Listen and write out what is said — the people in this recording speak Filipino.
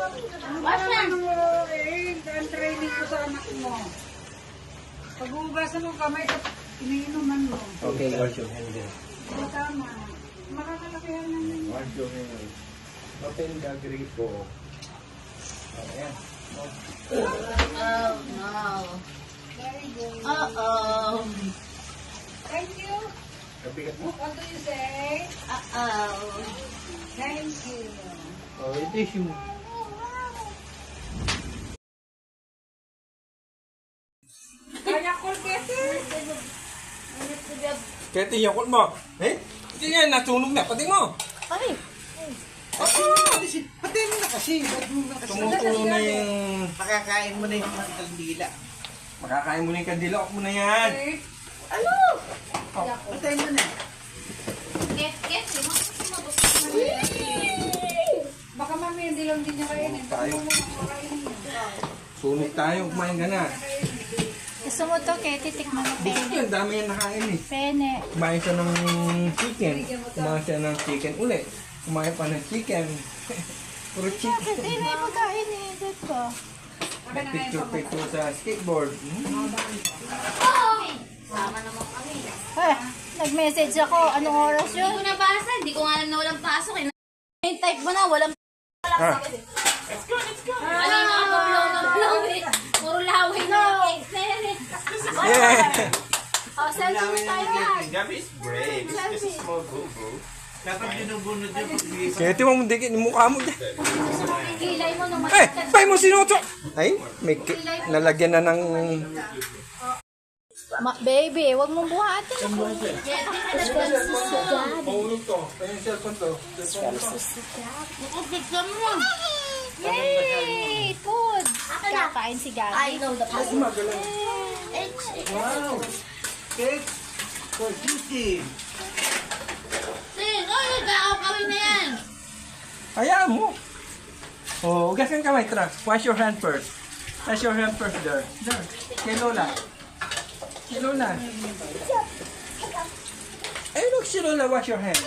Ano mo, ang training ko sa anak mo. Pag-uugasan mo kamay, iniinuman mo. Okay, wash your hand there. O, tama. Makakalakihan namin. Wash your hand. Open the gripo. Ayan. Oh, no. Very good. Uh-oh. Thank you. Kabigat mo? What do you say? Uh-oh. Thank you. Oh, ito yung... Kaya ko, Kete. Kaya tiyakot mo. Eh? Hindi nga, nasunog na. Pati mo. Ay! Patay mo na kasi. Tumutulo na yung... Makakain mo na yung mga kandila. Makakain mo na yung kandila. Huwag mo na yan. Ano? Patay mo na. Get, Baka mami, hindi lang din niya kainin. Tayo. Baka mo makakainin niya. Sunog tayo. Kumain ka na. Gusto mo to, Keti, tikman mo Gusto pene. yun. Dami yan nakain eh. Pene. Kumain siya ng chicken. Kumain siya ng chicken ulit. Kumain pa ng chicken. Puro chicken. Bakit? Eh, may pagkain eh. Dad ko. Picture sa skateboard. Sama naman kami. Ay, nag-message ako. Anong oras Hindi yun? ko nabasa. Hindi ko nga alam na walang pasok eh. Type mo na, walang Ah, Ano yung nakapablaw ng blow eh. Puro laway na cakes na yan eh. yeah! Oh, selfie mo tayo yan. Gabi is brave. It's just a small boo-boo. Kapag binubunod yung pagbibigay Kaya ito mo dikit yung mukha mo dyan. Kilay mo nung Eh! Pay mo sinuto! Ay, may nalagyan na ng... Baby, wag mong buhatin. Paulog to. Kaya yung cellphone to. Yay! Food! Kakain si Gabi. know the Magalang. Wow! Cake for Tuesday. Sin, nagkakaw kami na yan. Hayaan mo. Oh, hugas ang kamay. Tara, wash your hand first. Wash your hand first there. There. Kay Lola. Kay Lola. Ay, look si Lola, wash your hand.